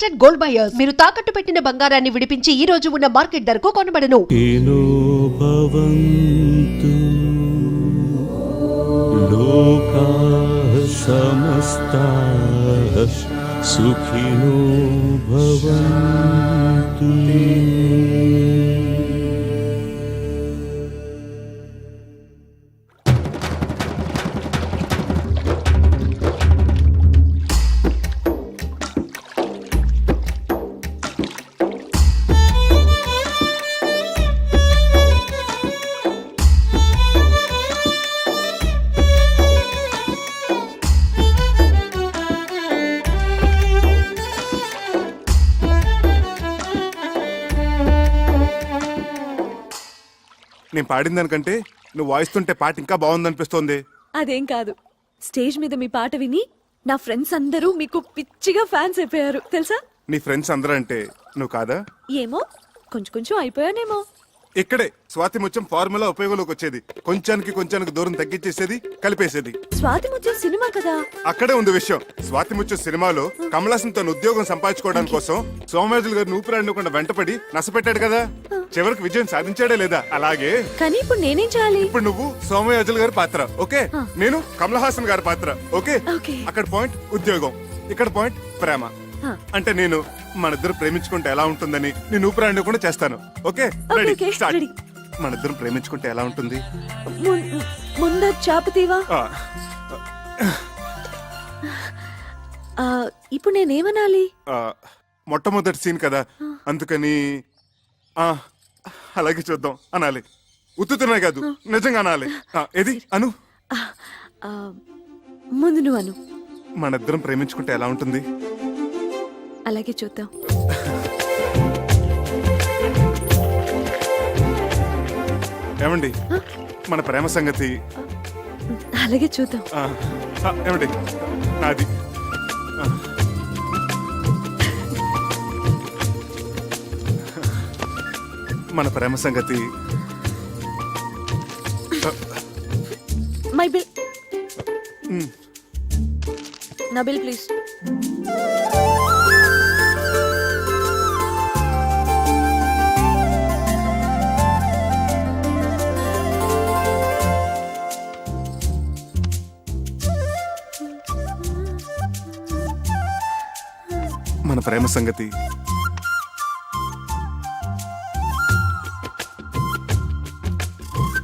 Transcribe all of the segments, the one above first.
Trusted gold buyers. మీరు తాకట్టు పెట్టిన బంగారాన్ని విడిపించి ఈ రోజు ఉన్న మార్కెట్ ధరకు కొనబడను. సుఖినో భవంతు. నేను పాడిన దానికంటే నువ్వు వాయిస్తుంటే పాట ఇంకా బాగుందనిపిస్తోంది. అదేం కాదు, స్టేజ్ మీద మీ పాట విని నా ఫ్రెండ్స్ అందరూ మీకు పిచ్చిగా ఫ్యాన్స్ అయిపోయారు తెలుసా. నీ ఫ్రెండ్స్ అందరూ అంటే నువ్వు కాదా? ఏమో కొంచెం కొంచెం అయిపోయానేమో. ఇక్కడే స్వాతి ముత్యం ఫార్ములా ఉపయోగంలోకి వచ్చేది. కొంచానికి దూరం తగ్గించేసేది, కలిపేసేది. స్వాతి ముత్యం సినిమా కదా. అక్కడే ఉంది విషయం. స్వాతి ముత్యం సినిమాలో కమల్ హాసన్ తన ఉద్యోగం సంపాదించుకోవడానికి కోసం సోమరాజులు గారిని ఊపిరాడకుండా వెంటపడి నష్టపెట్టాడు కదా. చివరికి విజయం సాధించాడే లేదా? అలాగే కానీ ఇప్పుడు నేనేం చేయాలి? ఇప్పుడు నువ్వు సోమయాజులు గారి పాత్ర ఓకే, నేను కమల్ హాసన్ గారి పాత్ర ఓకే. అక్కడ పాయింట్ ఉద్యోగం, ఇక్కడ పాయింట్ ప్రేమ. అంటే నేను మనిద్దరు ప్రేమించుకుంటే ఎలా ఉంటుందని నేను ఊపిరాడకుండా చేస్తాను ఓకే. Ready start. మనిద్దరం ప్రేమించుకుంటే ఎలా ఉంటుంది? ముందు చాపతీవా. ఇప్పుడు నేనేమనాలి? మొట్టమొదటి సీన్ కదా అందుకని అలాగే చూద్దాం అనాలి. ఉత్తుతూనే కాదు నిజంగా అనాలి. ఏది అను. ముందు నువ్వు అను. మనిద్దరం ప్రేమించుకుంటే ఎలా ఉంటుంది? అలాగే చూద్దాం. ఏమండి మన ప్రేమ సంగతి అలాగే చూద్దాం. ఏమండి నాది మన ప్రేమ సంగతి. My bill. నా బిల్ ప్లీజ్. మన ప్రేమ సంగతి.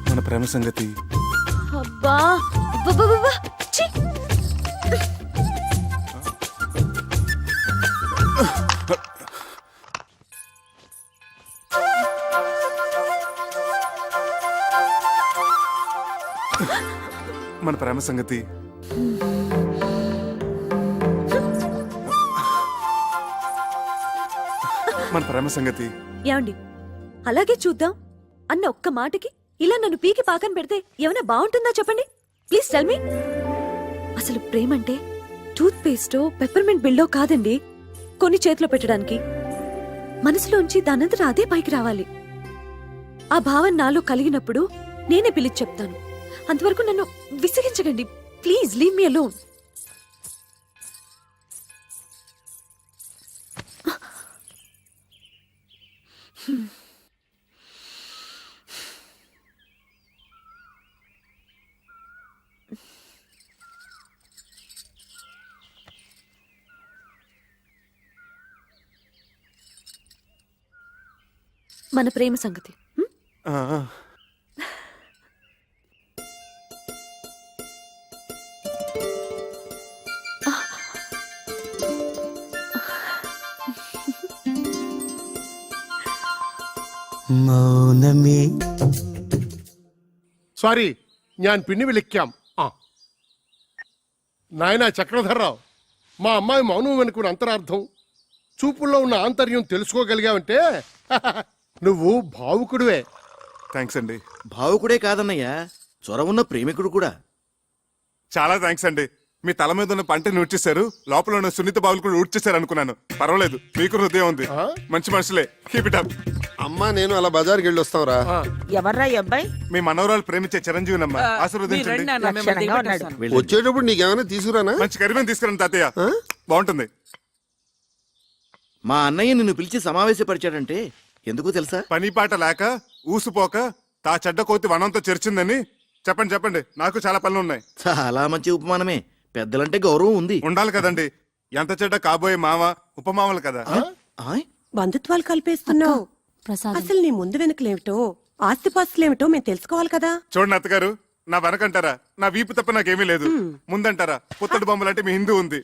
మన ప్రేమ సంగతి. అబ్బా ఛీ. మన ప్రేమ సంగతి. మన ప్రేమ సంగతి. ఏమండి అలాగే చూద్దాం అన్న ఒక్క మాటకి ఇలా నన్ను పీకి పాకన పెడితే ఏమైనా బాగుంటుందా చెప్పండి ప్లీజ్ టెల్ మీ. అసలు ప్రేమంటే టూత్ పేస్టో పెప్పర్మెంట్ బిల్డో కాదండి. కొన్ని చేతిలో పెట్టడానికి మనసులోంచి దానంతట అదే పైకి రావాలి. ఆ భావన నాలో కలిగినప్పుడు నేనే పిలిచి చెప్తాను. అంతవరకు నన్ను విసిగించకండి ప్లీజ్. Leave me alone. మన ప్రేమ సంగతి. മൗനമേ. సారీ ഞാൻ പിന്നെ വിളിക്കാം. నాయనా చక్రధర్రావు, మా అమ్మాయి మౌనం అనుకున్న అంతరార్థం, చూపుల్లో ఉన్న ఆంతర్యం తెలుసుకోగలిగావంటే నువ్వు భావుకుడివే. థ్యాంక్స్ అండి. భావుకుడే కాదన్నయ్యా, చొరవున్న ప్రేమికుడు కూడా. చాలా థ్యాంక్స్ అండి. మీ తల మీద ఉన్న పంటని ఊడ్చేశారు, లోపల ఉన్న సున్నిత బావులు కూడా ఊడ్చేశారు అనుకున్నాను. పర్వాలేదు, మీకు హృదయం ఉంది. మంచి మనుషులే. Keep it up. అమ్మా నేను అలా బజార్కి వెళ్ళి వస్తావురా. ఎవర్రా ఈ అబ్బాయి? మీ మనవరాలు ప్రేమించే చిరంజీవినమ్మా, ఆశీర్వదించండి. వచ్చేటప్పుడు నీకేమైనా తీసుకురానా? మంచి కరిమేం తీసుకురండి తాతయ్య, బాగుంటుంది. మా అన్నయ్య నిన్ను పిలిచి సమావేశపరిచాడంటే ఎందుకు తెలుసా? పని పాట లేక ఊసిపోక తా చెడ్డ కోతి వనంతో చెరిచిందని చెప్పండి చెప్పండి, నాకు చాలా పనులు ఉన్నాయి. చాలా మంచి ఉపమానమే. పెద్దలంటే గౌరవం ఉంది. ఉండాలి కదండి, ఎంత చెడ్డ కాబోయే మామ ఉపమామలు కదా. ఆయ్, బంధుత్వాలు కలిపేస్తున్నావు. ప్రసాదం. అసలు నీ ముందు వెనుకలేమిటో ఆస్తిపాస్తులేమిటో మేము తెలుసుకోవాలి కదా. చూడండి అత్తగారు, నా వెనకంటారా నా వీపు తప్ప నాకేమీ లేదు, ముందంటారా పుత్తడి బొమ్మలంటే మీ హిందూ ఉంది,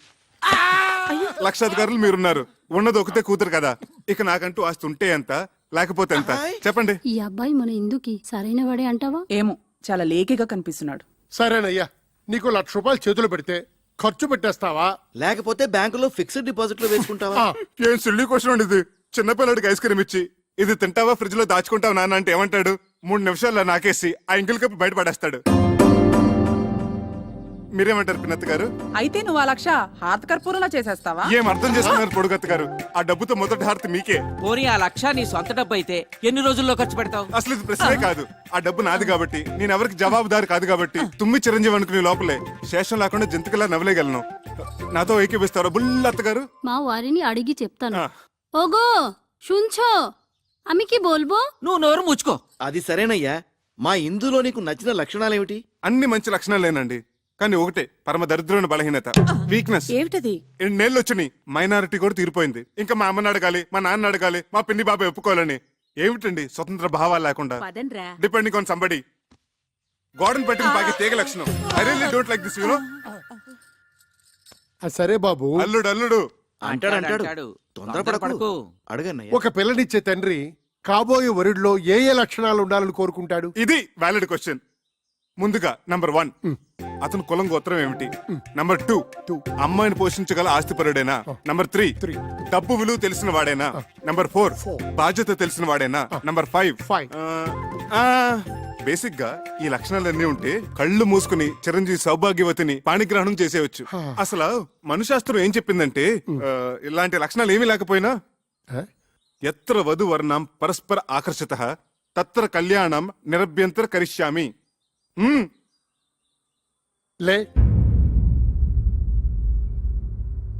లక్షాధికారులు మీరున్నారు, ఉన్నది ఒకతే కూతురు కదా. ఇక నాకంటూ ఆస్తి ఉంటే ఎంత లేకపోతే ఎంత చెప్పండి. ఈ అబ్బాయి మన ఇందుకి సరైన వాడే అంటావా? ఏమో చాలా లేకిగా కనిపిస్తున్నాడు. సరేనయ్యా, నీకు 1,00,000 రూపాయలు చేతులు పెడితే ఖర్చు పెట్టేస్తావా? లేకపోతే బ్యాంకులో ఫిక్స్డ్ డిపాజిట్ లో వేసుకుంటావా? ఆ, ఏం సిల్లీ క్వశ్చన్ అండి ఇది. చిన్నపిల్లడికి ఐస్ క్రీమ్ ఇచ్చి ఇది తింటావా ఫ్రిడ్జ్ లో దాచుకుంటావా నాన్న అంటే ఏమంటాడు? 3 నిమిషాల్లో నాకేసి ఆ ఇంకిల్ కప్పు బయట పడేస్తాడు. మీరేమంటారు పిన్నత్త గారు? అయితే నువ్వు ఆ 1,00,000 హారత కర్పూరంలా చేసేస్తావా? ఏం అర్థం చేసుకున్నారు పొడుగత్త గారు? ఆ డబ్బుతో మొదటి హారతి మీకే. పోనీ ఆ 1,00,000 నీ సొంత డబ్బు అయితే ఎన్ని రోజుల్లో ఖర్చు పెడతావు? అసలు ఇది ప్రశ్నే కాదు. ఆ డబ్బు నాది కాబట్టి, నేను ఎవరికి జవాబుదారు కాదు కాబట్టి, తుమ్మి చిరంజీవి అనుకునే లోపలే శేషం లేకుండా జంతుకులా నవ్వలేగలను. నాతో ఏకీపిస్తారా బుల్లత్త గారు? మా వారిని అడిగి చెప్తాను. ఆ. ఓగో শুনছো, আমি কি বলবো? నువ్వు నోరు ముచ్చుకో. అది సరేనయ్యా. మా ఇందులో నీకు నచ్చిన లక్షణాలేమిటి? అన్ని మంచి లక్షణాలేనండి, కానీ ఒకటే పరమ దరిద్రమైన బలహీనత, వీక్నెస్. ఏమిటది? ఎన్నేళ్ళు వచ్చినాయి, మైనారిటీ కూడా తీరిపోయింది. ఇంకా మా అమ్మని అడగాలి, మా నాన్న అడగాలి, మా పిన్ని బాబాయ్ ఒప్పుకోవాలని. ఏమిటండి స్వతంత్ర భావాలు లేకుండా డిపెండింగ్ ఆన్ సంబడి. గోడను పెట్టిన బాగా తీగ లక్షణం. I really don't like this, you know. సరే బాబు, అల్లుడు అల్లుడు అంటాడు. తొందరపడకు. అడగన్నయ్య. ఒక పిల్లనిచ్చే తండ్రి కాబోయే వరుడిలో ఏ ఏ లక్షణాలు ఉండాలని కోరుకుంటాడు? ఇది వ్యాలిడ్ క్వశ్చన్. ముందుగా నంబర్ 1, అతను కులం గోత్రం ఏమిటి? నంబర్ 2, అమ్మాయిని పోషించగల ఆస్తిపరుడేనా? నంబర్ 3, డబ్బు విలువ తెలిసిన వాడేనా? నంబర్ 4, బాధ్యత తెలిసిన వాడేనా? నంబర్ 5, బేసిక్ గా ఈ లక్షణాలన్నీ ఉంటే కళ్ళు మూసుకుని చిరంజీవి సౌభాగ్యవతిని పాణిగ్రహణం చేసేయచ్చు. అసలు మనుశాస్త్రం ఏం చెప్పిందంటే, ఇలాంటి లక్షణాలు ఏమీ లేకపోయినా ఎత్ర వధు వర్ణం పరస్పర ఆకర్షిత తత్ర కళ్యాణం నిరభ్యంతర కరిష్యామి. లే,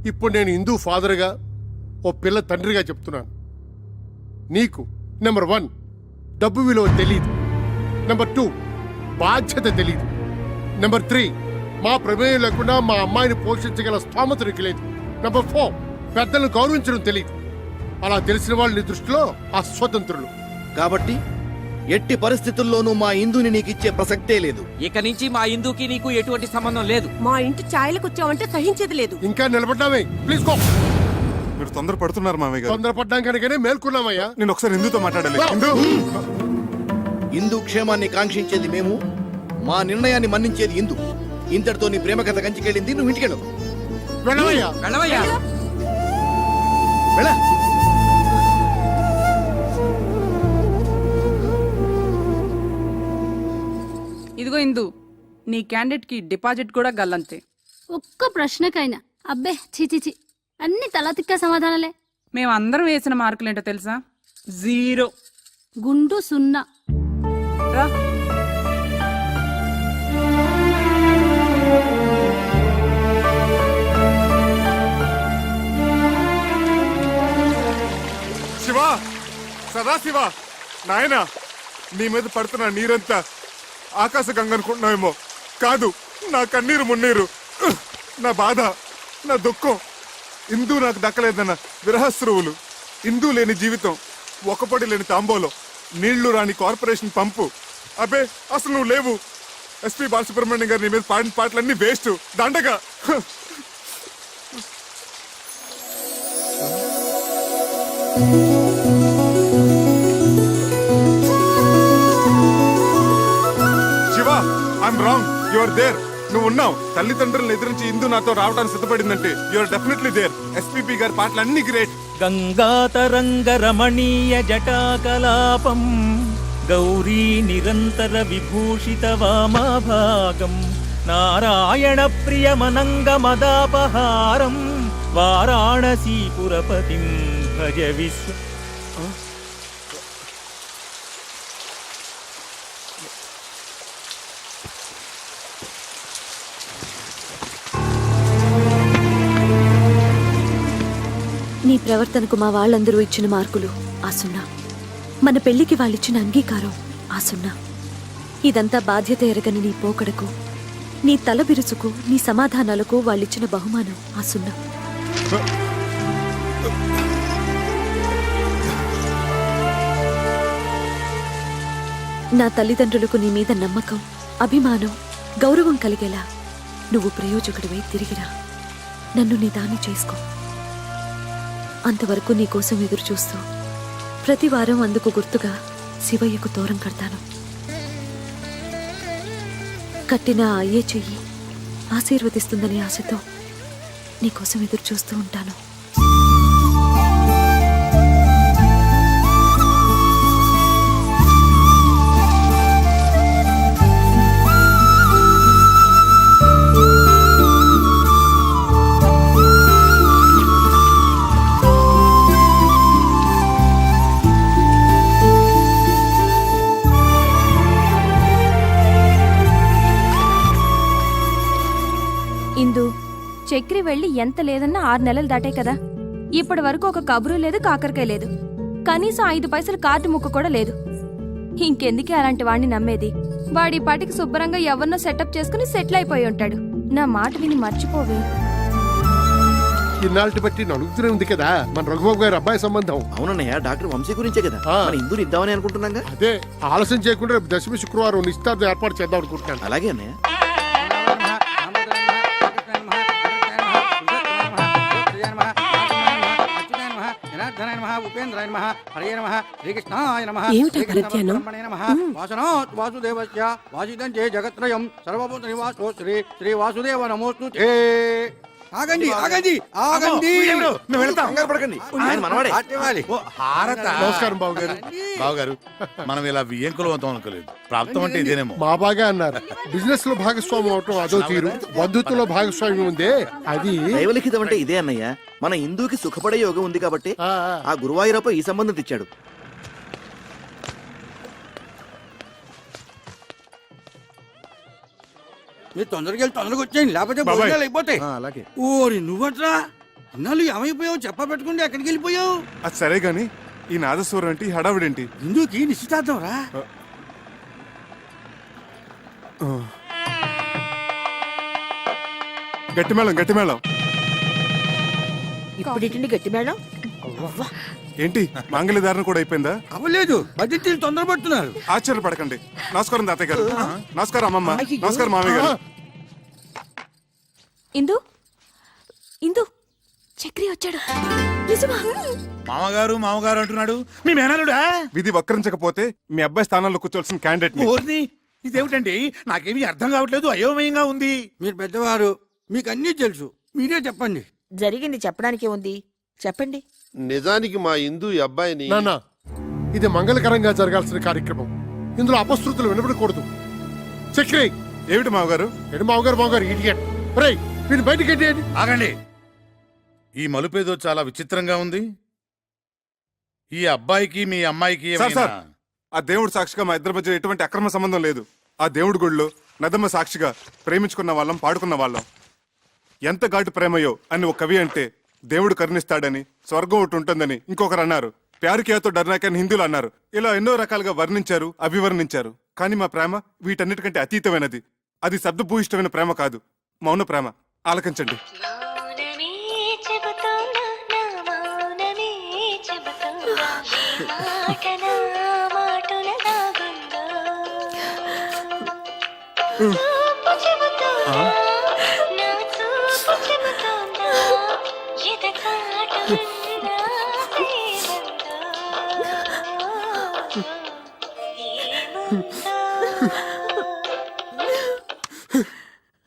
ఇప్పుడు నేను హిందూ ఫాదర్గా ఓ పిల్ల తండ్రిగా చెప్తున్నాను. నీకు నెంబర్ 1 డబ్బు విలువ తెలీదు. నెంబర్ 2 బాధ్యత తెలీదు. నెంబర్ 3 మా ప్రమేయం లేకుండా మా అమ్మాయిని పోషించగల స్థోమత నీకు లేదు. నెంబర్ 4 పెద్దలను గౌరవించడం తెలియదు. అలా తెలిసిన వాళ్ళు నీ దృష్టిలో అస్వతంత్రులు. కాబట్టి ఎట్టి పరిస్థితుల్లోనూ మా ఇందుని నీకిచ్చే ప్రసక్తే లేదు. ఇక నుంచి మా ఇందుకి నీకు ఎటువంటి సంబంధం లేదు. మా ఇంటి ఛాయలకు వచ్చావంటే సహించేది లేదు. ఇంకా నిలబడ్డామే, ప్లీజ్ గో. మీరు తొందర పడుతున్నారు మామయ్య గారు. తొందరపడ్డాం కనుకనే మేల్కొన్నామయ్యా. నేను ఒకసారి హిందూతో మాట్లాడాలి. హిందూ, ఇందు క్షేమాన్ని కాంక్షించేది మేము, మా నిర్ణయాన్ని మన్నించేది ఇందు. ఇంతటితో నీ ప్రేమ కథ కంచికెళ్ళింది. నువ్వు ఇంటికెళ్ళు. వెళ్ళవయ్యా. వెళ్ళవయ్యా. వెళ్ళ. ఇదిగో ఇందు, నీ క్యాండిడేట్ కి డిపాజిట్ కూడా గల్లంతే. ఒక్క ప్రశ్నకైనా అబ్బే చిచిచి అన్ని తలతిక్క సమాధానాలే. మేమందరం వేసిన మార్కులేంటో తెలుసా? 0. గుండు 0. రా. శివ, సదాశివ, నాయనా, నీ మీద పడుతున్న నీరంతా ఆకాశ గంగ అనుకుంటున్నావేమో. కాదు, నా కన్నీరు మున్నీరు, నా బాధ, నా దుఃఖం. ఇందూ నాకు దక్కలేదన్న విరహస్రువులు, ఇందూ లేని జీవితం, ఒకపడి లేని తాంబోలో, నీళ్లు రాని కార్పొరేషన్ పంపు. అబ్బే, అసలు నువ్వు లేవు. ఎస్పీ బాలసుబ్రహ్మణ్యం గారు నీ మీద పాడిన పాటలన్నీ వేస్ట్, దండగా. Shiva, I'm wrong, you are there. నువ్వు ఉన్నావు. తల్లిదండ్రులను ఎదిరించి ఇందు నాతో రావడానికి సిద్ధపడిందంటే you are definitely there. SPB గారి పాటలు అన్ని గ్రేట్. గంగాతరంగ రమణీయ జటాకలాపం గౌరీ నిరంతర విభూషిత వామభాగం నారాయణ ప్రియమనంగ మదాపహారం వారాణసీపురపతిం భజ విశ్వ. నీ ప్రవర్తనకు మా వాళ్ళందరూ ఇచ్చిన మార్కులు ఆ 0. మన పెళ్లికి వాళ్ళిచ్చిన అంగీకారం ఆ 0. ఇదంతా బాధ్యత ఎరగని నీ పోకడకు, నీ తల బిరుసుకు, నీ సమాధానాలకు వాళ్ళిచ్చిన బహుమానం ఆ 0. నా తల్లిదండ్రులకు నీ మీద నమ్మకం, అభిమానం, గౌరవం కలిగేలా నువ్వు ప్రయోజకుడివై తిరిగిరా. నన్ను నీ దాన్ని చేసుకో. అంతవరకు నీకోసం ఎదురు చూస్తూ ప్రతి వారం అందుకు గుర్తుగా శివయ్యకు తోరం కడతాను. కట్టిన ఆ అయ్యే చెయ్యి ఆశీర్వదిస్తుందని ఆశతో నీకోసం ఎదురు చూస్తూ ఉంటాను. ఇందు, చక్రి వెళ్ళి ఎంత లేదన్నా 6 నెలలు దాటే కదా. ఇప్పటి వరకు ఒక కబురు లేదు, కాకరకాయ లేదు. కనీసం 5 పైసలు కార్డు ముక్క కూడా లేదు. ఇంకెందుకే అలాంటి వాడిని నమ్మేది? వాడి పాటికి శుభ్రంగా ఎవరినో సెటప్ చేసుకుని సెటిల్ అయిపోయి ఉంటాడు. నా మాట విని మర్చిపోవే. ఇన్నాళ్ళకి బట్టి నలుగుతూనే ఉంది కదా మన రఘుబాబు గారి అబ్బాయి సంబంధం. అవునన్నయ్య, డాక్టర్ వంశీ గురించే కదా మన ఇందుని ఇద్దామని అనుకుంటున్నాగా. అదే ఆలస్యం చేయకుండా రేపు దశమి శుక్రవారం నిశ్చితార్థం ఏర్పాటు చేద్దాం అనుకుంటున్నాను. అలాగే అన్నయ్య. ఏమిటా ప్రత్యానం? ఆగండి ఆగండి ఆగండి, ఆయన మనవాడే. నమస్కారం బాబు గారు. బావగారు, మనం ఇలా వియ్యంకులు అవుతాం అనుకోలేదు. ప్రాప్తం అంటే ఇదేనేమో. మా బాగా అన్నారు. బిజినెస్ లో భాగస్వామ్యం అవటం అదో తీరు, బంధుత్వంలో భాగస్వామ్యం ఉందే అది దైవలిఖితం అంటే ఇదే అన్నయ్య. మన హిందూకి సుఖపడే యోగం ఉంది కాబట్టి ఆ గురువాయూరప్ప ఈ సంబంధం తెచ్చాడు. మీరు తొందరగా వెళ్ళి తొందరగా వచ్చేయండి, లేకపోతే భోజనాలు అయిపోతాయి. అలాగే. ఓరి నువ్వట్రా, ఇన్నాళ్ళు ఏమైపోయావు? చెప్ప పెట్టుకుంటే ఎక్కడికి వెళ్ళిపోయావు? అది సరే గాని ఈ నాదస్వరం ఏంటి, హడావిడేంటి? హిందూకి నిశ్చితార్థం రా. గట్టి మేళం, గట్టి మేళం. ఇప్పుడు గట్టి మేడం. ఏంటి మాంగళ్యధారణ కూడా అయిపోయిందా? అవ్వలేదు, బడ్జెట్ తొందరపడుతున్నారు. ఆశ్చర్యపడకండి. నమస్కారం తాతయ్య గారు. నమస్కారం అమ్మమ్మ. నమస్కారం మామయ్య గారు. ఇందు, ఇందు, చక్రి వచ్చాడు. నిజమా? మామగారు మామగారు అంటున్నాడు. మీ మేనలుడా? విధి వక్రించకపోతే మీ అబ్బాయి స్థానంలో కూర్చోవలసిన క్యాండిడేట్ ఓర్ని, ఇదేమిటండి? నాకేమీ అర్థం కావట్లేదు, అయోమయంగా ఉంది. మీరు పెద్దవారు, మీకు అన్నీ తెలుసు, మీరే చెప్పండి. జరిగింది చెప్పడానికి ఉంది, చెప్పండి. నిజానికి మా ఇందు ఈ అబ్బాయిని నాన్న, ఇది మంగళకరంగా జరగాల్సిన కార్యక్రమం. ఇందులో అపశృతులు వినబడకూడదు. చక్రి, ఏమిటి మామగారు? ఎడు మామగారు మామగారు ఇడియట్. రేయ్, వీళ్ళు బయటికి ఎట్టేయండి. ఆగండి. ఈ మలుపేదో చాలా విచిత్రంగా ఉంది. ఈ అబ్బాయికి మీ అమ్మాయికి సార్, సార్, ఏమైనా- ఆ దేవుడు సాక్షిగా మా ఇద్దరి మధ్య ఎటువంటి అక్రమ సంబంధం లేదు. ఆ దేవుడి గుడిలో నదమ్మ సాక్షిగా ప్రేమించుకున్న వాళ్ళం, పాడుకున్న వాళ్ళం. ఎంత ఘాటు ప్రేమయో అని ఒక కవి అంటే, దేవుడు కరుణిస్తాడని, స్వర్గం ఒకటి ఉంటుందని ఇంకొకరు అన్నారు. ప్యారుకేతో డర్నాకని హిందువులు అన్నారు. ఇలా ఎన్నో రకాలుగా వర్ణించారు, అభివర్ణించారు. కానీ మా ప్రేమ వీటన్నిటికంటే అతీతమైనది. అది శబ్దభూయిష్టమైన ప్రేమ కాదు, మౌన ప్రేమ. ఆలకించండి.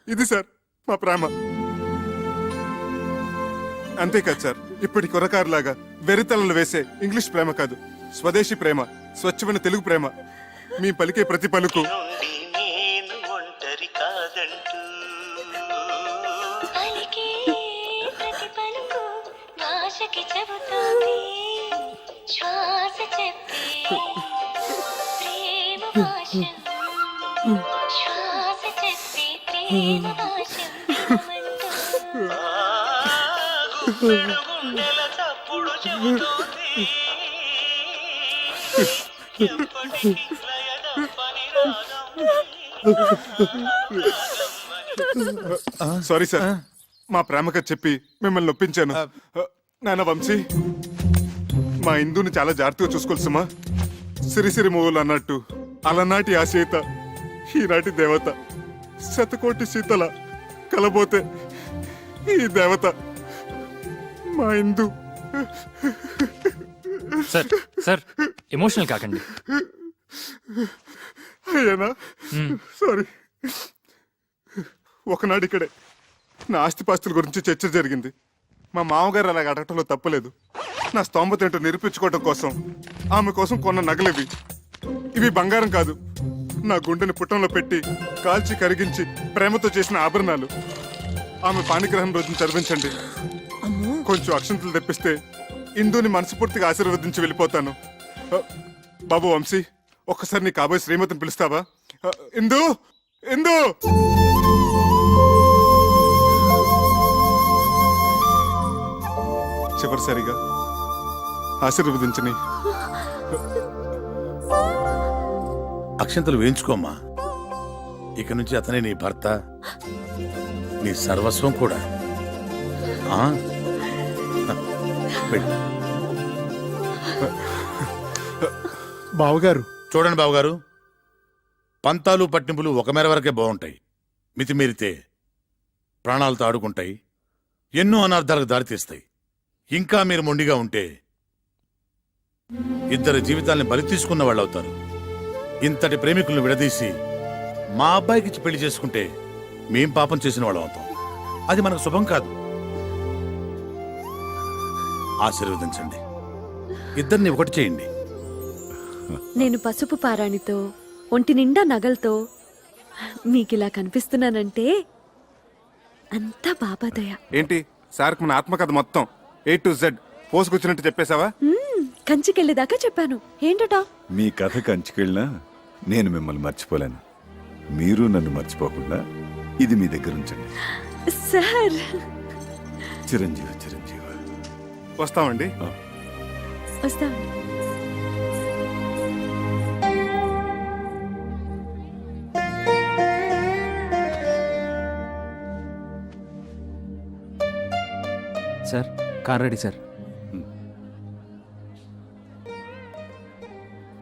ఇది సార్ మా ప్రేమ. అంతేకాదు సార్, ఇప్పటి కొరకారులాగా వెరితలలు వేసే ఇంగ్లీష్ ప్రేమ కాదు, స్వదేశీ ప్రేమ, స్వచ్ఛమైన తెలుగు ప్రేమ. మీ పలికే ప్రతి పలుకు సారీ సార్, మా ప్రేమక చెప్పి మిమ్మల్ని నొప్పించాను. నాన్న వంశీ, మా ఇందుని చాలా జాగ్రత్తగా చూసుకోవాలి సుమా. సిరిసిరి మూవలు అన్నట్టు అలనాటి ఆ సీత ఈనాటి దేవత, శతకోటి సీతల కలబోతే ఈ దేవత మా ఇందు. సార్ సార్ ఎమోషనల్ కాకండి. అయ్యానా సారీ. ఒకనాడు ఇక్కడే నా ఆస్తిపాస్తుల గురించి చర్చ జరిగింది. మా మామగారు అలాగ అడగటంలో తప్పలేదు. నా స్తోమత ఏంటో నిరూపించుకోవడం కోసం ఆమె కోసం కొన్న నగలివి. ఇవి బంగారం కాదు, నా గుండెని పుట్టంలో పెట్టి కాల్చి కరిగించి ప్రేమతో చేసిన ఆభరణాలు. ఆమె పాణిగ్రహం రోజున చదివించండి. కొంచెం అక్షంతలు తెప్పిస్తే ఇందుని మనస్ఫూర్తిగా ఆశీర్వదించి వెళ్ళిపోతాను. బాబు వంశీ, ఒక్కసారి నీ కాబోయే శ్రీమతిని పిలుస్తావా? ఇందు, ఇందు. చివరిసారిగా ఆశీర్వదించని. అక్షంతలు వేయించుకోమ్మా. ఇక నుంచి అతనే నీ భర్త, నీ సర్వస్వం కూడా. ఆ? వెళ్ళు. బావగారు, చూడండి బావగారు, పంతాలు పట్టింపులు ఒక మేర వరకే బాగుంటాయి. మితిమీరితే ప్రాణాలతో ఆడుకుంటాయి, ఎన్నో అనర్థాలకు దారితీస్తాయి. ఇంకా మీరు మొండిగా ఉంటే ఇద్దరు జీవితాల్ని బలి తీసుకున్న వాళ్ళు అవుతారు. ఇంతటి ప్రేమికులను విడదీసి మా అబ్బాయికి పెళ్లి చేసుకుంటే మేం పాపం చేసిన వాళ్ళం అవుతాం. అది మనకు శుభం కాదు. ఆశీర్వదించండి, ఇద్దరిని ఒకటి చేయండి. నేను పసుపు పారాణితో ఒంటి నిండా నగలతో మీకిలా కనిపిస్తున్నానంటే అంతా బాబాదయ. ఏంటి సార్కి మన ఆత్మకథ మొత్తం A to Z పోసుకొచ్చినట్టు చెప్పేశావా? కంచికెళ్ళేదాకా చెప్పాను. ఏంటట? మీ కథ కంచుకెళ్ళినా నేను మిమ్మల్ని మర్చిపోలేను. మీరు నన్ను మర్చిపోకుండా ఇది మీ దగ్గర ఉంచండి. సార్, చిరంజీవి చిరంజీవి. వస్తామండి. వస్తామండి. Sir car ready sir.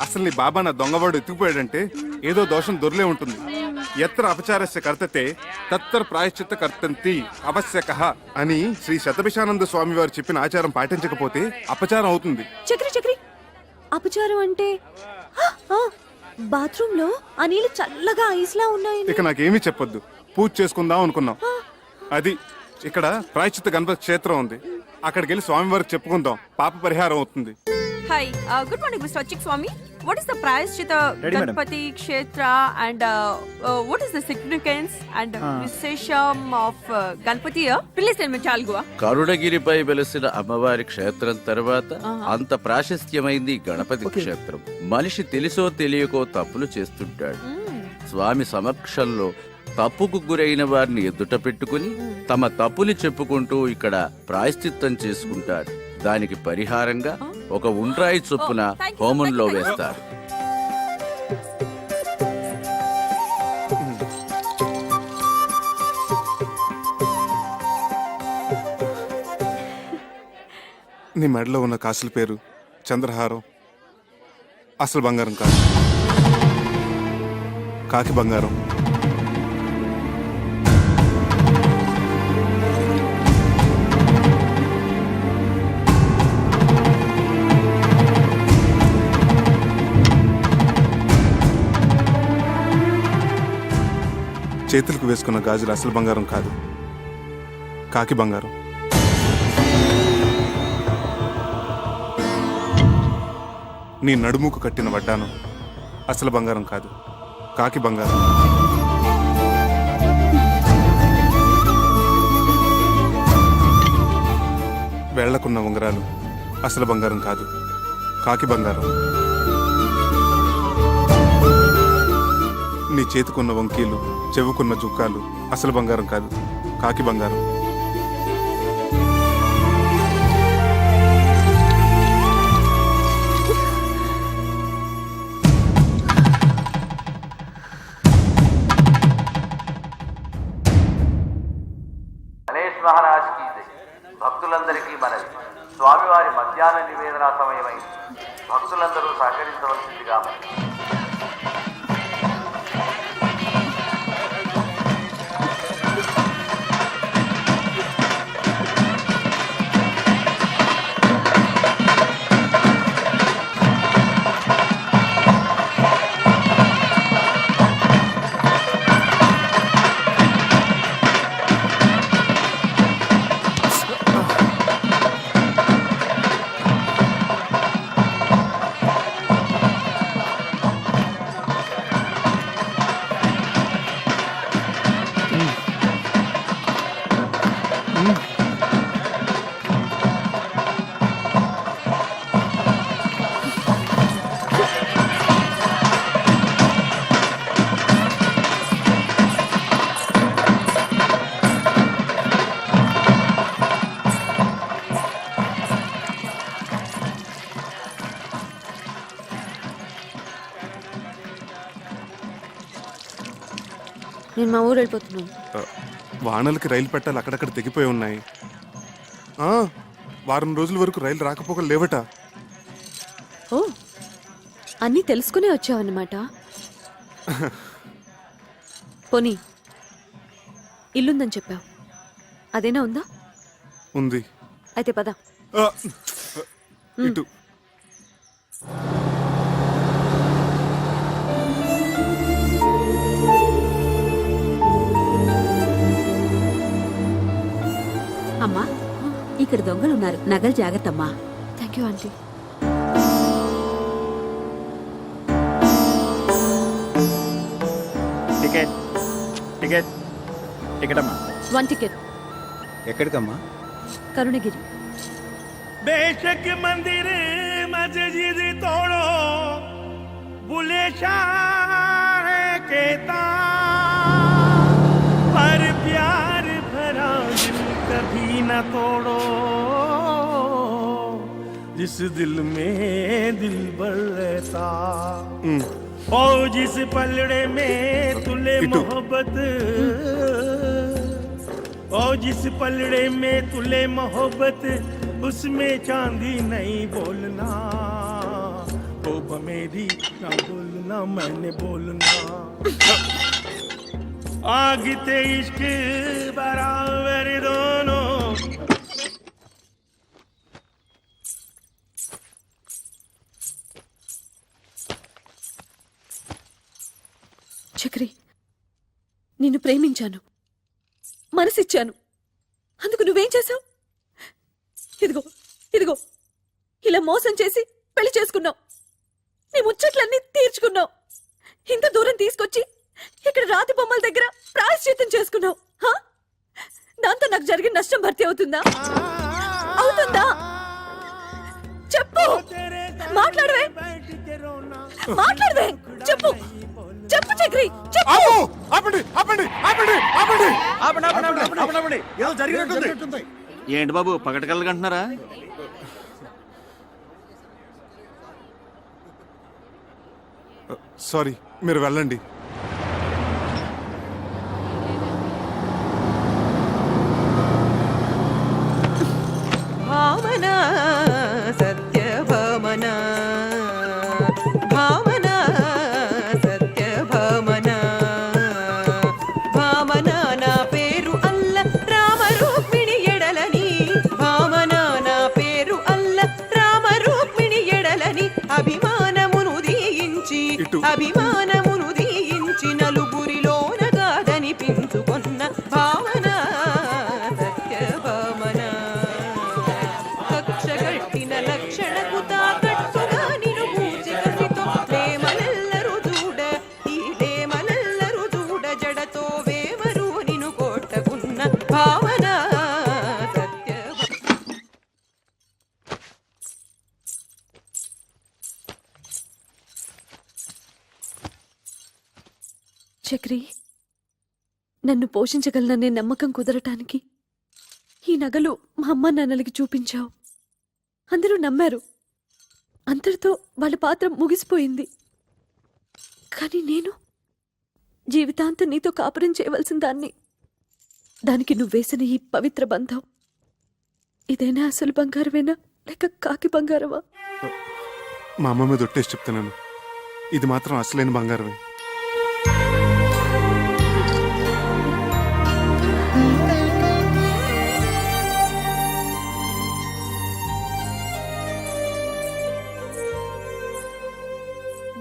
అసలు నీ బాబా నా దొంగవాడు ఎత్తుకుపోయాడంటే ఏదో దోషం దొర్లే ఉంటుంది. ఎత్ర అపచారస్య కర్తతే తత్తర ప్రాయశ్చిత్త కర్తంతి అవశ్యకః అని శ్రీ శతభిషానంద స్వామి వారు చెప్పిన ఆచారం పాటించకపోతే అపచారం అవుతుంది. చక్రి చక్రి, అపచారం అంటే బాత్రూమ్ లో ఆ నీళ్ళు చల్లగా ఐస్లా ఉన్నాయి. ఇక నాకేమీ చెప్పొద్దు, పూజ చేసుకుందాం అనుకున్నాం. అది ఇక్కడ ప్రాయశ్చిత్త గణపతి క్షేత్రం ఉంది, అక్కడికి వెళ్ళి స్వామి వారికి చెప్పుకుందాం, పాప పరిహారం అవుతుంది. హాయ్, గుడ్ మార్నింగ్ మిస్టర్ అచ్చిక్ Swami. What is the Prayaschitta Ganapati Kshetra and what is the significance and విశేషం of Ganapati? Please tell me చాలుగువా. కరుణగిరిపై వెలసిన అమ్మవారి క్షేత్రం తర్వాత అంత ప్రాశస్త్యమైంది గణపతి క్షేత్రం. మనిషి తెలుసో తెలియకో తప్పులు చేస్తుంటాడు. స్వామి సమక్షంలో తప్పుకు గురైన వారిని ఎదుట పెట్టుకుని తమ తప్పుని చెప్పుకుంటూ ఇక్కడ ప్రాయశ్చిత్తం చేసుకుంటారు. దానికి పరిహారంగా ఒక ఉండ్రాయి చొప్పున హోమంలో వేస్తారు. నీ మెడలో ఉన్న కాసుల పేరు చంద్రహారం. అసలు బంగారం కాదు, కాకి బంగారం. చేతులకు వేసుకున్న గాజులు అసలు బంగారం కాదు, కాకి బంగారం. నీ నడుముకు కట్టిన వడ్డానం అసలు బంగారం కాదు, కాకి బంగారం. వేళ్లకున్న ఉంగరాలు అసలు బంగారం కాదు, కాకి బంగారం. నీ చేతికున్న వంకీలు, చెవుకున్న జుక్కాలు అసలు బంగారం కాదు, కాకి బంగారం. మధ్యాహ్న నివేదన సమయమై భక్తులందరూ సహకరించవలసిందిగా నేను మా ఊరు వెళ్ళిపోతున్నాను. వానలకి రైలు పెట్టాలి అక్కడక్కడ తెగిపోయి ఉన్నాయి. వారం రోజుల వరకు రైలు రాకపోకలు లేవట. ఓ, అన్నీ తెలుసుకునే వచ్చావన్నమాట. పోనీ ఇల్లుందని చెప్పావు, అదేనా ఉందా? ఉంది. అయితే పద. ఇటు అమ్మా, ఇక్కడ దొంగలున్నారు, నగలు జాగ్రత్త అమ్మా. Thank you aunty. Ticket ticket ticket అమ్మా. 1 టికెట్. ఎక్కడికమ్మా? కరుణగిరి. बेशक मंदिर मस्जिद तोड़ो बुले शाह कहता पर प्यार भरा दिल कभी न तोड़ो जिस दिल में दिल भर रहता ओ जिस पलड़े में तुले मोहब्बत ओ जिस पलड़े में तुले मोहब्बत उसमें चांदी नहीं बोलना तो मेरी ना बोलना मैंने बोलना आग ते इश्क बराबर दोनों చక్రి, నిన్ను ప్రేమించాను, మనసిచ్చాను. అందుకు నువ్వేం చేశావు? ఇదిగో ఇదిగో ఇలా మోసం చేసి పెళ్లి చేసుకున్నావు. నీ ముచ్చట్లన్నీ తీర్చుకున్నావు. ఇంత దూరం తీసుకొచ్చి ఇక్కడ రాతి బొమ్మల దగ్గర ప్రాయశ్చిత్తం చేసుకున్నావు. దాంతో నాకు జరిగిన నష్టం భర్తీ అవుతుందా? అవుతుందా? చెప్పు, మాట్లాడవే, మాట్లాడవే, చెప్పు చెప్పు చక్రి, చెప్పు. ఏదో జరిగినట్టుంది. ఏంటి బాబు పగటకల్లగంటున్నారా? సారీ, మీరు వెళ్ళండి. భావన సత్యభామన భావన సత్యభామన భామన నా పేరు అల్ల రామ రూక్మిణి ఎడలని భామన నా పేరు అల్ల రామ రూక్మిణి ఎడలని అభిమానమును దీయించి అభిమానమును దీయించి నలుగురిలోన కాదనిపించుకొన్న భావన సత్యభామన కక్షగట్టిన లక్షణకు తాకట్టుగా నిను పూజికసితో ప్రేమనెల్లరు చూడ ఈ ప్రేమనెల్లరు చూడ జడతో వేమరు నిను కొట్టకున్న భావన సత్య. చక్రి, నన్ను పోషించగలననే నమ్మకం కుదరటానికి ఈ నగలు మా అమ్మ నాన్నలకి చూపించావు. అందరూ నమ్మారు. అంతటితో వాళ్ళ పాత్ర ముగిసిపోయింది. కానీ నేను జీవితాంతం నీతో కాపురం చేయవలసిన దాన్ని. దానికి నువ్వేసిన ఈ పవిత్ర బంధం ఇదేనా అసలు బంగారమేనా? లేక కాకి బంగారమా? మా అమ్మ మీద ఒట్టేసి చెప్తున్నాను, ఇది మాత్రం అసలైన బంగారమే.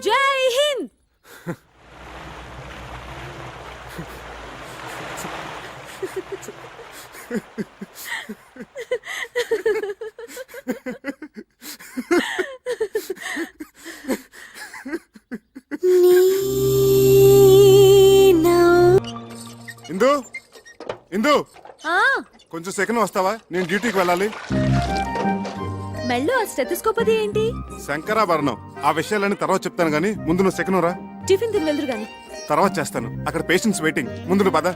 జై హింద్. ఇందు ఇందు ఆ, కొంచెం సెకండ్ వస్తావా? నేను డ్యూటీకి వెళ్ళాలి. మెళ్ళో ఆ స్టెథోస్కోప్ అది ఏంటి? శంకరాభరణం. ఆ విషయాలన్నీ తర్వాత చెప్తాను గానీ ముందు నువ్వు సెకండ్ రా. టిఫిన్ తిని వెళ్దురు గాని. తర్వాత చేస్తాను, అక్కడ పేషెంట్స్ వెయిటింగ్. ముందు నువ్వు పద.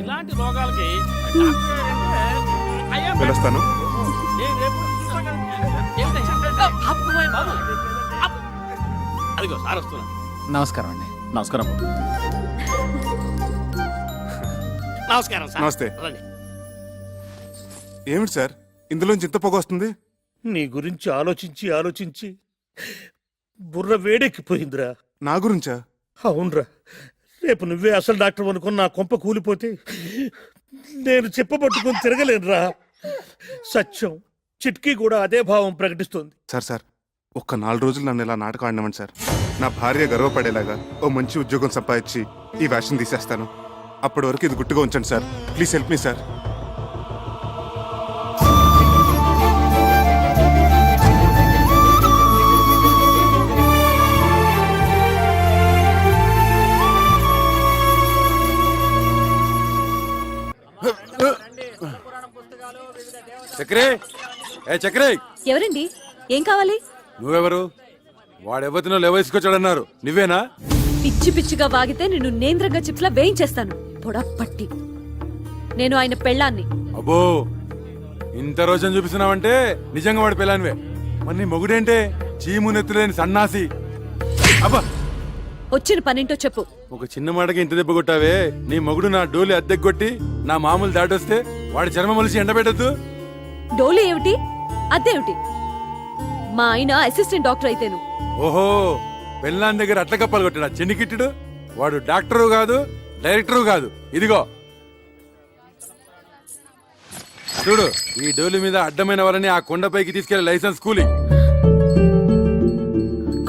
ఇలాంటి రోగాలకి పిలుస్తాను. అదిగో సార్ వస్తున్నా. నమస్కారం అండి. నమస్కారం. నమస్కారం సార్. నమస్తే. రండి. ఏమిటి సార్ ఇందులోంచి ఇంత పొగ వస్తుంది? నీ గురించి ఆలోచించి ఆలోచించి బుర్ర వేడెక్కిపోయిందిరా. నా గురించా? అవునరా, రేపు నువ్వే అసలు డాక్టర్ అనుకుని నా కొంప కూలిపోతే నేను చెప్పబట్టుకుని తిరగలేనురా. సత్యం చిట్కీ కూడా అదే భావం ప్రకటిస్తుంది. సార్ ఒక్క 4 రోజులు నన్ను ఇలా నాటకం ఆడినామండి సార్. నా భార్య గర్వపడేలాగా ఓ మంచి ఉద్యోగం సంపాదించి ఈ వేషం తీసేస్తాను. అప్పటి వరకు ఇది గుట్టుగా ఉంచండి sir. Please help me sir. చక్రే, ఏ చక్రే, ఎవరండి? ఏం కావాలి? నువ్వెవరు? వాడెవతినో లేవసుకొచ్చాడన్నారు, నువ్వేనా? పిచ్చి పిచ్చిగా వాగితే నిన్ను నేంద్రంగా చిప్స్లా వేయించేస్తాను. పొడపట్టి. నేను ఆయన పెళ్ళాన్ని. అబ్బో, ఇంత రోజని చూపిస్తున్నావంటే నిజంగా వాడి పిల్లానివే. మరి నీ మొగుడేంటే చీము నెత్తులేని సన్నాసి. అబ్బా, వచ్చిన పనింటో చెప్పు. ఒక చిన్న మాటకి ఇంత దెబ్బ కొట్టావే. నీ మొగుడు నా డోలి అద్దెకొట్టి నా మామూలు దాటొస్తే వాడి చర్మం మలిసి ఎండబెట్టద్దు. డోలు ఏమిటి, అదేమిటి? మా ఆయన అసిస్టెంట్ డాక్టర్ అయితేను. ఓహో, పెళ్ళాన్ దగ్గర అట్ల కప్పాలు కొట్టాడా చెన్నికిట్టుడు? వాడు డాక్టరు కాదు, డైరెక్టరు కాదు. ఇదిగో చూడు, ఈ డోలి మీద అడ్డమైన వాళ్ళని ఆ కొండపైకి తీసుకెళ్లే లైసెన్స్ కూలీ.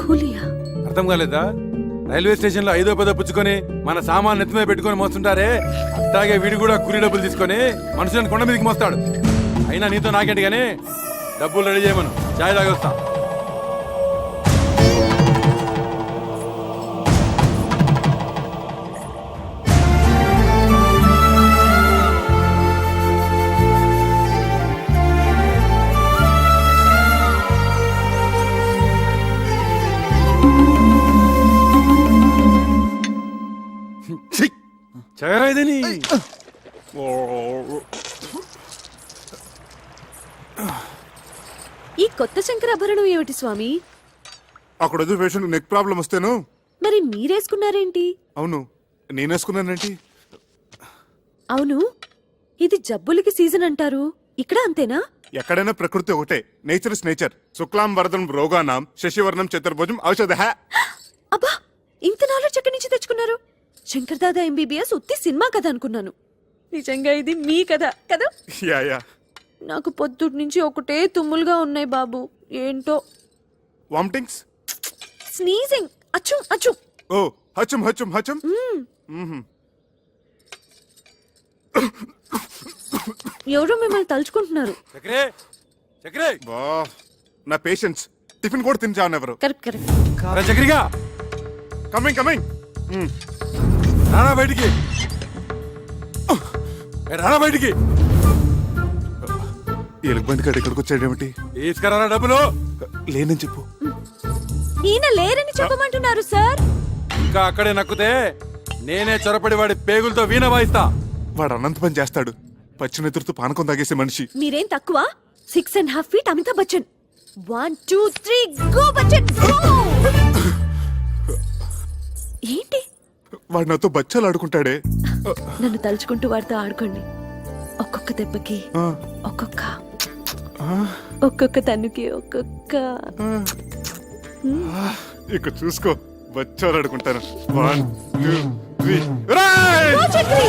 కూలియా? అర్థం కాలేదా? రైల్వే స్టేషన్ లో 5వ 10వ పుచ్చుకొని మన సామాన్ నెత్తి మీద పెట్టుకొని మోస్తుంటారే, అట్లాగే వీడు కూడా కూలీ డబ్బులు తీసుకొని మనుషులను కొండ మీదకి మోస్తాడు. అయినా నీతో నాకేంటి గానీ డబ్బులు రెడీ చేయమను, చాయ్ తాగొస్తా. చదరా ఇదని. ఈ కొత్త శంకరాభరణం ఏమిటి స్వామి? అక్కడ వద్దు పేషెంట్ నెక్ ప్రాబ్లం వస్తేను. మరి మీరేసుకున్నారేంటి? అవును, నేనేసుకున్నానండి. అవును, ఇది జబ్బులకి సీజన్ అంటారు, ఇక్కడ అంతేనా? ఎక్కడైనా ప్రకృతి ఒకటే. Nature is nature. శుక్లాం వరదం రోగానాం శశివర్ణం చతుర్భుజం ఔషధ. అబ్బా, ఇంత నాలెడ్జ్ ఎక్కడి నుంచి తెచ్చుకున్నారు? శంకర్ దాదా ఎంబీబీఎస్ ఉత్తి సినిమా కథ అనుకున్నాను. నిజంగా ఇది మీ కథ కదా? Yeah yeah. నాకు పొద్దుటి నుంచి ఒకటే తుమ్ములుగా ఉన్నాయి బాబు. ఏంటో. వామిటింగ్స్, స్నీజింగ్, అచ్చు అచ్చు. ఓ హచం హచం హచం. ఎవరో మిమ్మల్ని తలుచుకుంటున్నారు. చక్రే, చక్రే. బా, నా పేషెంట్స్ టిఫిన్ కూడా తిని ఎవరు. Correct correct. అరే చక్రిగా, కమింగ్ కమింగ్. రానా బయటికి, రానా బయటికి. ఎలుగుబంది కాడు ఇక్కడికి వచ్చాడేమిటి? తీసుకురారా డబ్బులు. లేనని చెప్పు. ఈయన లేరని చెప్పమంటున్నారు సార్. ఇంకా అక్కడే నక్కుతే నేనే చొరపడి వాడి పేగులతో వీణ వాయిస్తా. వాడు అనంత పని చేస్తాడు. పచ్చినెత్తురుతో పానకం తాగేసే మనిషి. మీరేం తక్కువ? 6.5 feet Amitabh Bachchan. 1 2 3 go Bachchan go. ఏంటి? వాడు నాతో బచ్చాలు ఆడుకుంటాడే. నన్ను తలుచుకుంటూ వాడితో ఆడుకోండి. ఒక్కొక్క దెబ్బకి ఒక్కొక్క ఒక్కొక్క తన్నుకి ఒక్కొక్క ఇక్కడ చూసుకో వచ్చారు అడుకుంటాను 1 2 3 చక్రి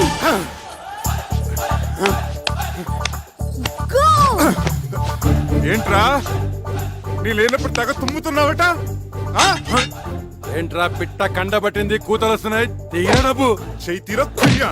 ఏంట్రా నీ లేనప్పుడు తెగ తుమ్ముతున్నావట ఆ? ఏంట్రా పిట్ట కండబట్టింది కూతలు వస్తున్నాయి తీరా డబ్బు చెయ్యి తీరా కుయ్యా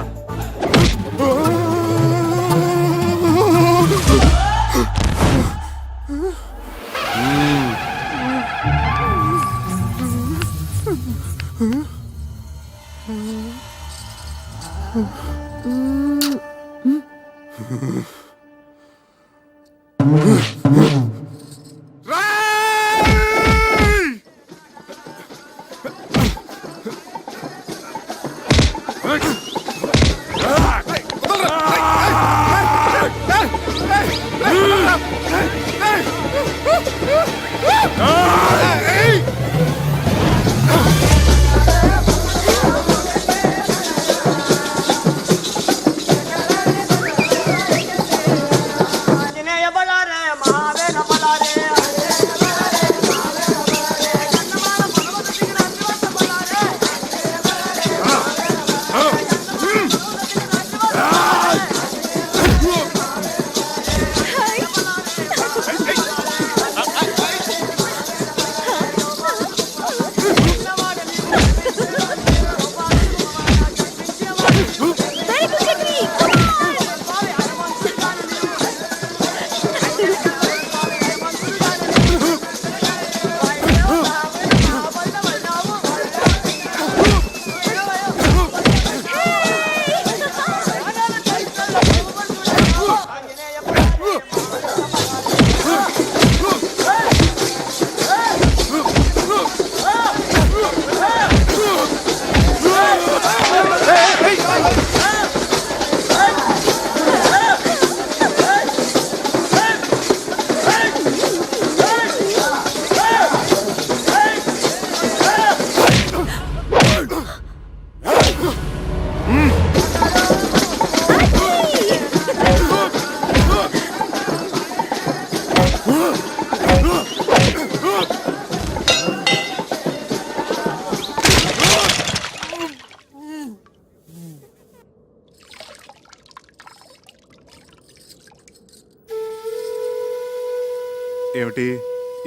ఏమిటి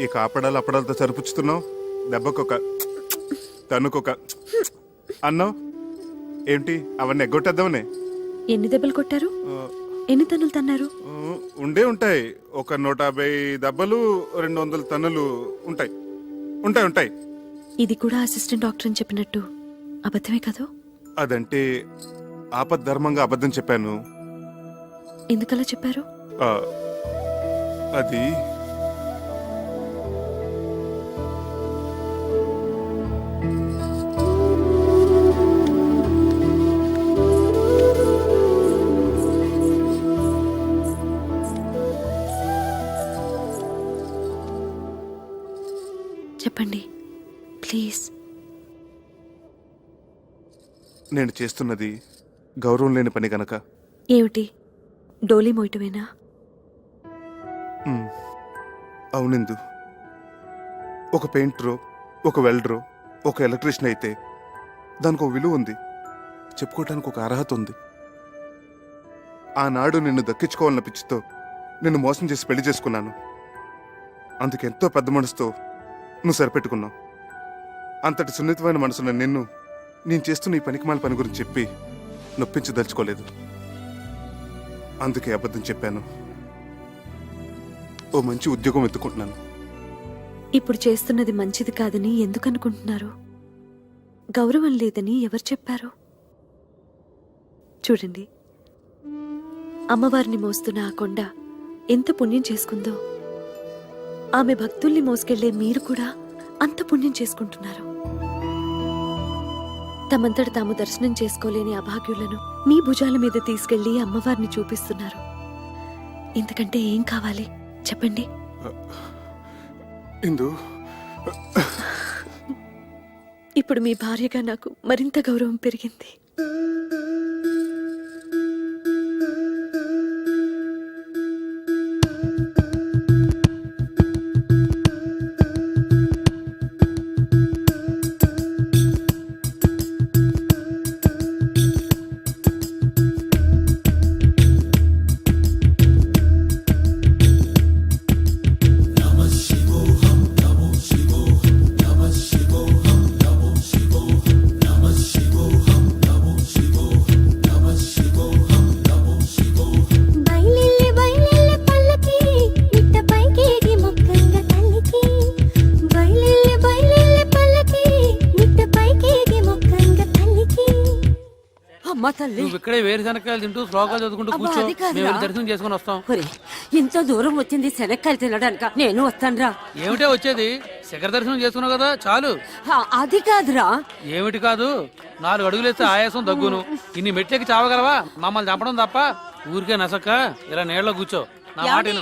ఈ కాపడాలు అప్పడాలతో సరిపుచ్చుతున్నావు దెబ్బకొక తన్నుకొక అన్నావు ఏంటి అవన్నీ ఎగ్గొట్టేద్దామనే ఎన్ని దెబ్బలు కొట్టారు ఎన్ని తన్నులు తన్నారు ఉండే ఉంటాయి ఒక 150 దెబ్బలు 200 తన్నులు ఉంటాయి ఉంటాయి ఉంటాయి ఇది కూడా అసిస్టెంట్ డాక్టర్ అని చెప్పినట్టు అబద్ధమే కదా అదంటే ఆపద్ధర్మంగా అబద్ధం చెప్పాను ఎందుకలా చెప్పారు ఆ, అది చెప్పండి ప్లీజ్ నేను చేస్తున్నది గౌరవం లేని పని గనక ఏమిటి డోలీ మోయటమేనా అవునిందు ఒక పెయింటరో ఒక వెల్డరో ఒక ఎలక్ట్రీషియన్ అయితే దానికి ఒక విలువ ఉంది చెప్పుకోవటానికి ఒక అర్హత ఉంది ఆనాడు నిన్ను దక్కించుకోవాలన్న పిచ్చితో నిన్ను మోసం చేసి పెళ్లి చేసుకున్నాను అందుకెంతో పెద్ద మనసుతో నువ్వు సరిపెట్టుకున్నావు అంతటి సున్నితమైన మనసున్న నిన్ను నేను చేస్తున్న ఈ పనికిమాల పని గురించి చెప్పి నొప్పించదలుచుకోలేదు అందుకే అబద్ధం చెప్పాను ఓ మంచి ఉద్యోగం వెతుకుంటున్నాను ఇప్పుడు చేస్తున్నది మంచిది కాదని ఎందుకు అనుకుంటున్నారు గౌరవం లేదని ఎవరు చెప్పారు చూడండి అమ్మవారిని మోస్తున్న ఆ కొండ ఎంత పుణ్యం చేసుకుందో ఆమె భక్తుల్ని మోసుకెళ్లే మీరు కూడా అంత పుణ్యం చేసుకుంటున్నారు తమంతట తాము దర్శనం చేసుకోలేని అభాగ్యులను మీ భుజాల మీద తీసుకెళ్లి అమ్మవారిని చూపిస్తున్నారు ఇంతకంటే ఏం కావాలి చెప్పండి ఇందు ఇప్పుడు మీ భార్యగా నాకు మరింత గౌరవం పెరిగింది అమ్మ తల్లి నువ్వు ఇక్కడే వేరుశనక్కాయలు తింటూ శ్లోకాలు చదువుకుంటూ అబ్బా, కూర్చో అది కాదురా. మేము వెళ్ళి దర్శనం చేసుకుని వస్తాం. ఇంత దూరం వచ్చింది శనక్కాయలు తినడానిక నేను వస్తానురా. ఏమిటే వచ్చేది, శిఖర దర్శనం చేసుకున్నావు కదా చాలు. అది కాదురా. ఏమిటి కాదు, 4 అడుగులు వేస్తే ఆయాసం దగ్గును. ఇన్ని మెట్లకి చావగలవా? మమ్మల్ని చంపడం తప్ప ఊరికే నసక్క ఇలా నీళ్ళలో కూర్చో. నా మాట విను.